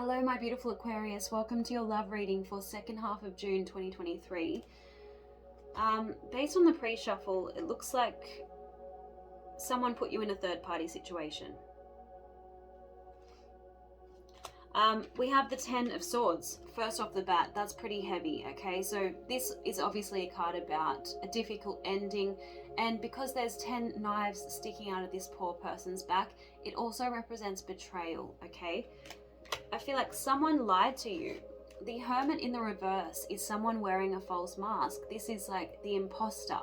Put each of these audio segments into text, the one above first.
Hello, my beautiful Aquarius. Welcome to your love reading for second half of June 2023. Based on the pre-shuffle, it looks like someone put you in a third-party situation. We have the Ten of Swords. First off the bat, that's pretty heavy, okay? So this is obviously a card about a difficult ending, and because there's 10 knives sticking out of this poor person's back, it also represents betrayal, okay? I feel like someone lied to you. The Hermit in the reverse is someone wearing a false mask. This is like the imposter.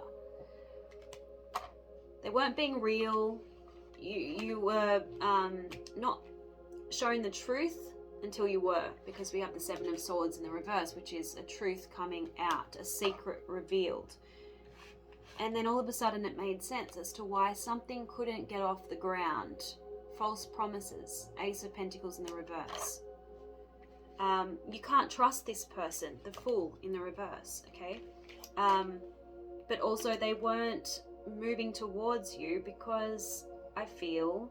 They weren't being real. You were not showing the truth until you were, because we have the Seven of Swords in the reverse, which is a truth coming out, a secret revealed. And then all of a sudden it made sense as to why something couldn't get off the ground. False promises, Ace of Pentacles in the reverse. You can't trust this person, the Fool in the reverse, okay? But also they weren't moving towards you because I feel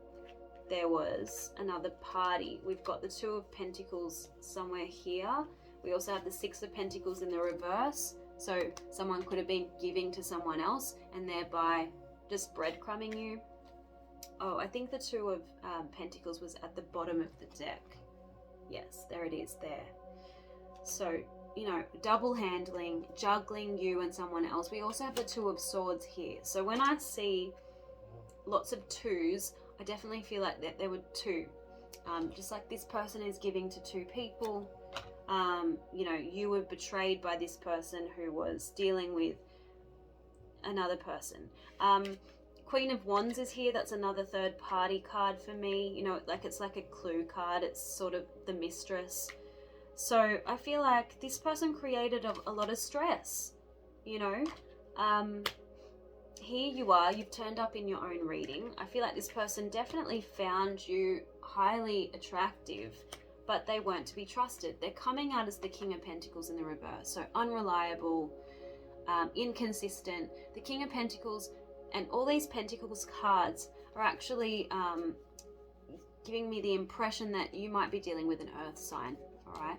there was another party. We've got the Two of Pentacles somewhere here. We also have the Six of Pentacles in the reverse. So someone could have been giving to someone else and thereby just breadcrumbing you. Oh, I think the Two of Pentacles was at the bottom of the deck. Yes, there it is there. So, you know, double handling, juggling you and someone else. We also have the Two of Swords here. So when I see lots of twos, I definitely feel like that there were two. Just like this person is giving to two people. You know, you were betrayed by this person who was dealing with another person. Queen of Wands is here. That's another third party card for me. You know, like it's like a clue card. It's sort of the mistress. So I feel like this person created a lot of stress, you know. Here you are, you've turned up in your own reading. I feel like this person definitely found you highly attractive, but they weren't to be trusted. They're coming out as the King of Pentacles in the reverse. So unreliable, inconsistent. The King of Pentacles and all these Pentacles cards are actually giving me the impression that you might be dealing with an earth sign, all right?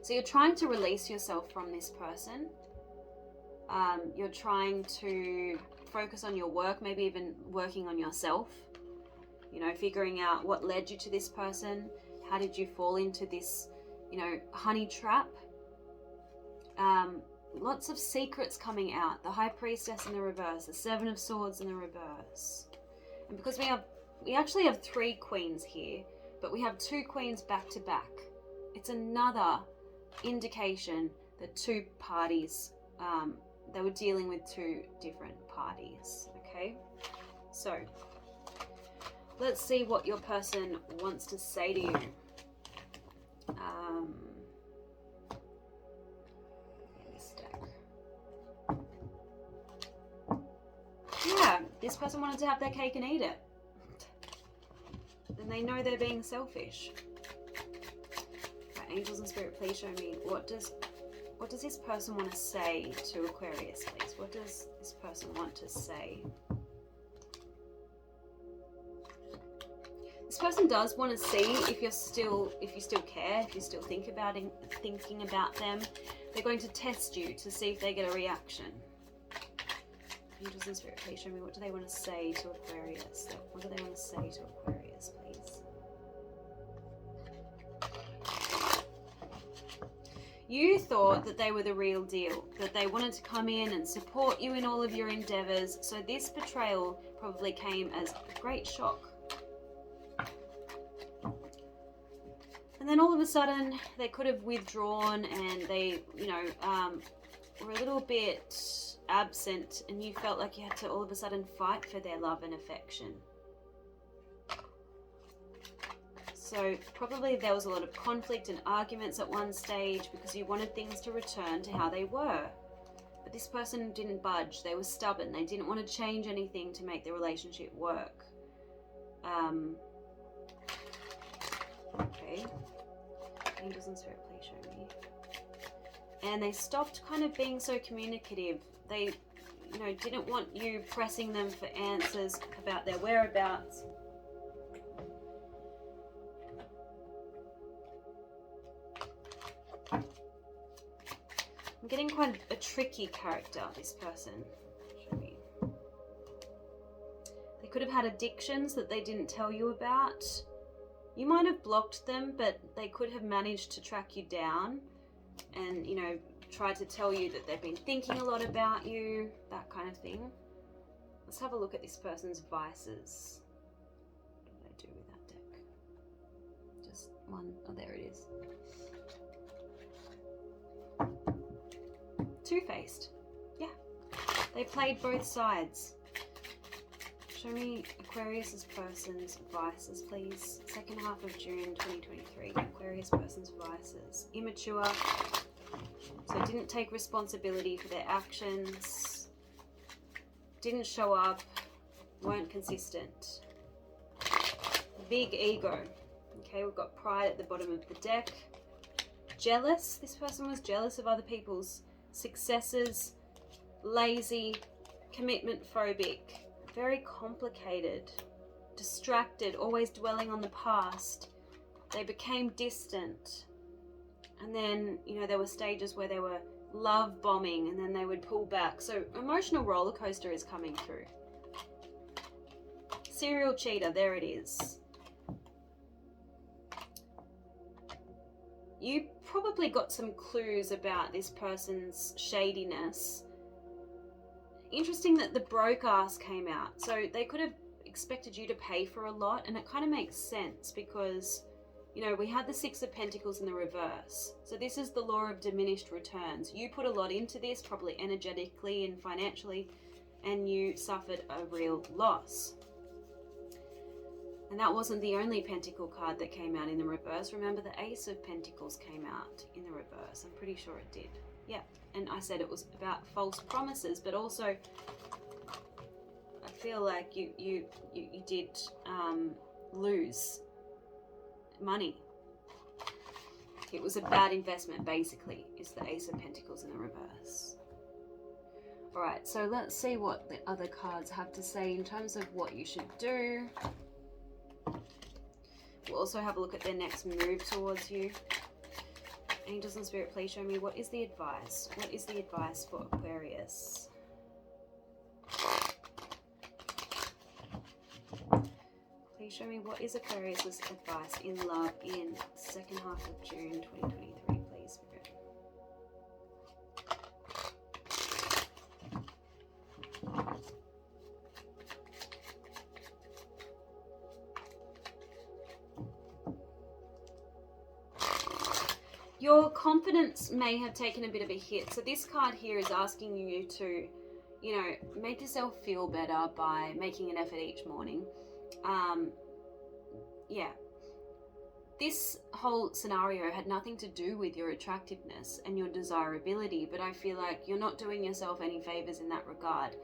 So you're trying to release yourself from this person. You're trying to focus on your work, maybe even working on yourself, you know, figuring out what led you to this person. How did you fall into this, you know, honey trap? Lots of secrets coming out. The High Priestess in the reverse, the Seven of Swords in the reverse. And because we actually have three queens here, but we have two queens back to back. It's another indication that two parties, they were dealing with two different parties, okay? So, let's see what your person wants to say to you. Yeah, this person wanted to have their cake and eat it. And they know they're being selfish. Right, angels and spirit, please show me what does this person want to say to Aquarius, please? What does this person want to say? This person does want to see if you still care, if you still thinking about them. They're going to test you to see if they get a reaction. Angels and spirit, please show me what do they want to say to Aquarius? What do they want to say to Aquarius, please? You thought that they were the real deal, that they wanted to come in and support you in all of your endeavors. So this betrayal probably came as a great shock. And then all of a sudden they could have withdrawn and they, you know, were a little bit absent, and you felt like you had to all of a sudden fight for their love and affection. So probably there was a lot of conflict and arguments at one stage because you wanted things to return to how they were. But this person didn't budge. They were stubborn. They didn't want to change anything to make the relationship work. Okay. Angels and spirit, please show me. And they stopped kind of being so communicative. They, you know, didn't want you pressing them for answers about their whereabouts. I'm getting quite a tricky character, this person. Show me. They could have had addictions that they didn't tell you about. You might have blocked them, but they could have managed to track you down and, you know, tried to tell you that they've been thinking a lot about you, that kind of thing. Let's have a look at this person's vices. What do they do with that deck? Just one. Oh, there it is. Two-faced. Yeah. They played both sides. Show me Aquarius's person's vices, please. Second half of June 2023. Aquarius person's vices. Immature. So didn't take responsibility for their actions. Didn't show up. Weren't consistent. Big ego. Okay, we've got pride at the bottom of the deck. Jealous. This person was jealous of other people's successes. Lazy. Commitment phobic. Very complicated. Distracted. Always dwelling on the past. They became distant. And then, you know, there were stages where they were love bombing and then they would pull back. So emotional roller coaster is coming through. Serial cheater. There it is. You probably got some clues about this person's shadiness. Interesting that the broke ass came out. So they could have expected you to pay for a lot, and it kind of makes sense because, you know, we had the Six of Pentacles in the reverse. So this is the law of diminished returns. You put a lot into this, probably energetically and financially, and you suffered a real loss. And that wasn't the only Pentacle card that came out in the reverse. Remember, the Ace of Pentacles came out in the reverse. I'm pretty sure it did. Yeah, and I said it was about false promises, but also I feel like you did lose money. It was a bad investment, basically, is the Ace of Pentacles in the reverse. All right, so let's see what the other cards have to say in terms of what you should do. We'll also have a look at their next move towards you. Angels and Spirit, please show me, what is the advice? What is the advice for Aquarius? Please show me, what is Aquarius's advice in love in second half of June 2023, please, Spirit. Your confidence may have taken a bit of a hit. So this card here is asking you to, you know, make yourself feel better by making an effort each morning. Yeah. This whole scenario had nothing to do with your attractiveness and your desirability, but I feel like you're not doing yourself any favors in that regard.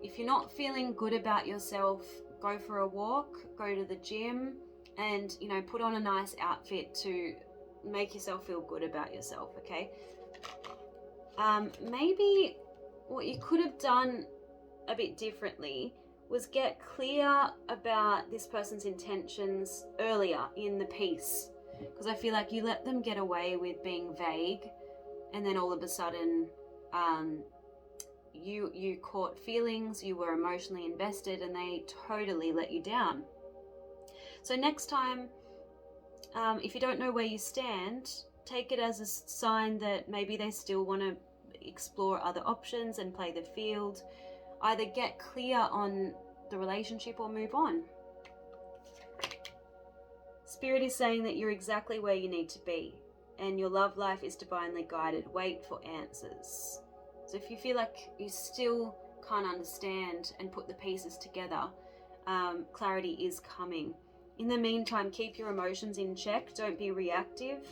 If you're not feeling good about yourself, go for a walk, go to the gym, and, you know, put on a nice outfit to make yourself feel good about yourself, okay? Maybe what you could have done a bit differently was get clear about this person's intentions earlier in the piece, because I feel like you let them get away with being vague, and then all of a sudden you caught feelings, you were emotionally invested, and they totally let you down. So next time, if you don't know where you stand, take it as a sign that maybe they still want to explore other options and play the field. Either get clear on the relationship or move on. Spirit is saying that you're exactly where you need to be, and your love life is divinely guided. Wait for answers. So if you feel like you still can't understand and put the pieces together, clarity is coming. In the meantime, keep your emotions in check. Don't be reactive.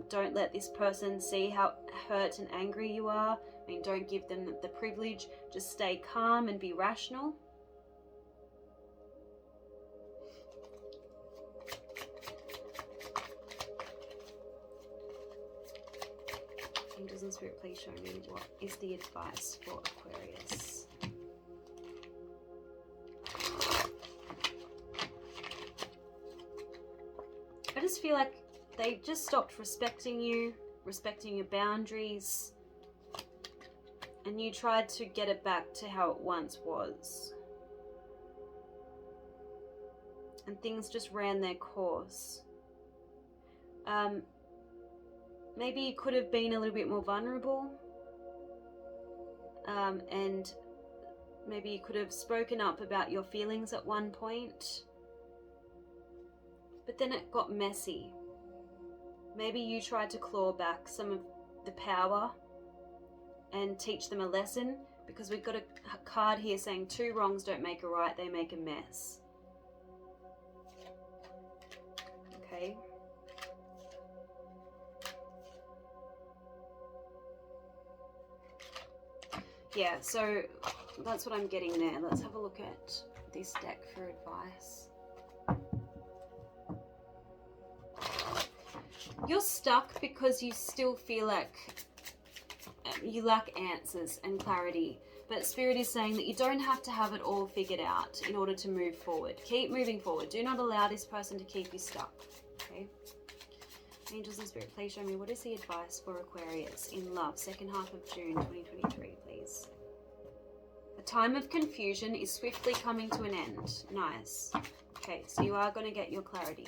Don't let this person see how hurt and angry you are. I mean, don't give them the privilege. Just stay calm and be rational. Angels and Spirit, please show me, what is the advice for Aquarius? I just feel like they just stopped respecting you. respecting your boundaries, and you tried to get it back to how it once was. And things just ran their course. Maybe you could have been a little bit more vulnerable, and maybe you could have spoken up about your feelings at one point, but then it got messy. Maybe you tried to claw back some of the power and teach them a lesson, because we've got a card here saying 2 wrongs don't make a right, they make a mess. Okay. Yeah, so that's what I'm getting there. Let's have a look at this deck for advice. You're stuck because you still feel like you lack answers and clarity. But Spirit is saying that you don't have to have it all figured out in order to move forward. Keep moving forward. Do not allow this person to keep you stuck. Okay? Angels and Spirit, please show me what is the advice for Aquarius in love, second half of June 2023, please. A time of confusion is swiftly coming to an end. Nice. Okay, so you are going to get your clarity.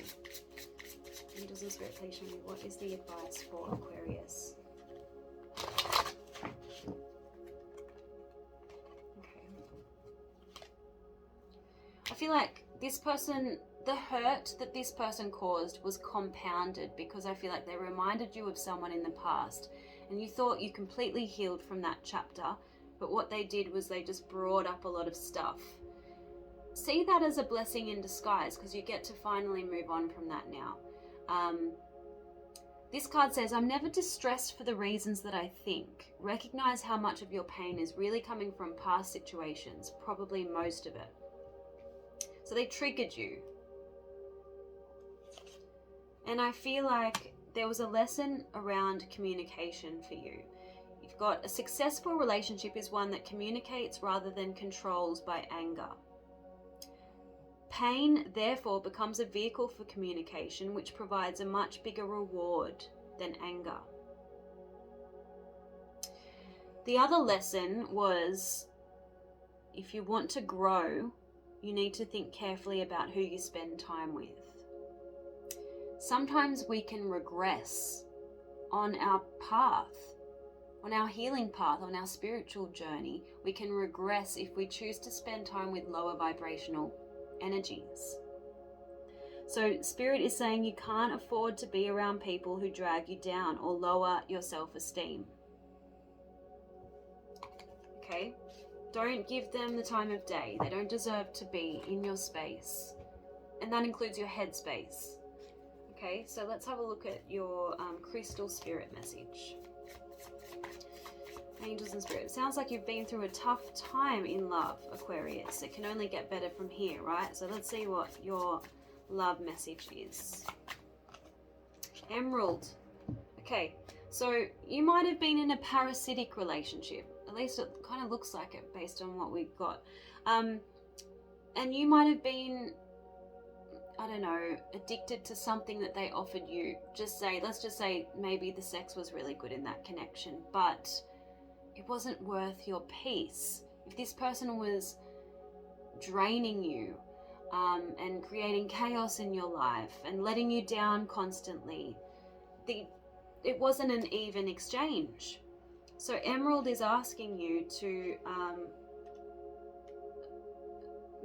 Angels and Spirit, please show me what is the advice for Aquarius. Okay. I feel like this person, the hurt that this person caused was compounded, because I feel like they reminded you of someone in the past and you thought you completely healed from that chapter, but what they did was they just brought up a lot of stuff. See that as a blessing in disguise, because you get to finally move on from that now. This card says, I'm never distressed for the reasons that I think. Recognize how much of your pain is really coming from past situations, probably most of it. So they triggered you. And I feel like there was a lesson around communication for you. You've got a successful relationship is one that communicates rather than controls by anger. Pain, therefore, becomes a vehicle for communication, which provides a much bigger reward than anger. The other lesson was, if you want to grow, you need to think carefully about who you spend time with. Sometimes we can regress on our path, on our healing path, on our spiritual journey. We can regress if we choose to spend time with lower vibrational energies. So Spirit is saying you can't afford to be around people who drag you down or lower your self-esteem. Okay? Don't give them the time of day. They don't deserve to be in your space. And that includes your head space. Okay, so let's have a look at your crystal spirit message. Angels and Spirit. It sounds like you've been through a tough time in love, Aquarius. It can only get better from here, right? So let's see what your love message is. Emerald. Okay, so you might have been in a parasitic relationship. At least it kind of looks like it based on what we've got. And you might have been, I don't know, addicted to something that they offered you. Let's just say maybe the sex was really good in that connection, but it wasn't worth your peace. If this person was draining you and creating chaos in your life and letting you down constantly, it wasn't an even exchange. So Emerald is asking you to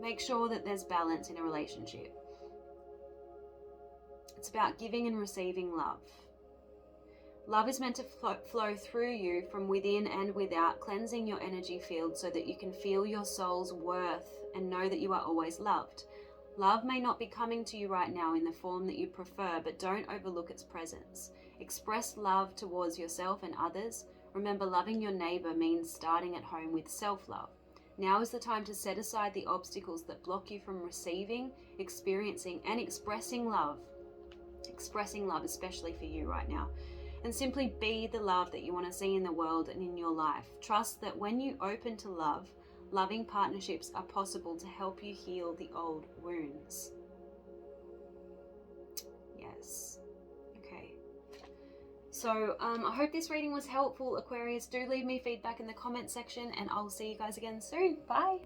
make sure that there's balance in a relationship. It's about giving and receiving love. Love is meant to flow through you from within and without, cleansing your energy field so that you can feel your soul's worth and know that you are always loved. Love may not be coming to you right now in the form that you prefer, but don't overlook its presence. Express love towards yourself and others. Remember, loving your neighbor means starting at home with self-love. Now is the time to set aside the obstacles that block you from receiving, experiencing, and expressing love. Expressing love, especially for you right now. And simply be the love that you want to see in the world and in your life. Trust that when you open to love, loving partnerships are possible to help you heal the old wounds. Yes. Okay. So I hope this reading was helpful, Aquarius. Do leave me feedback in the comment section, and I'll see you guys again soon. Bye.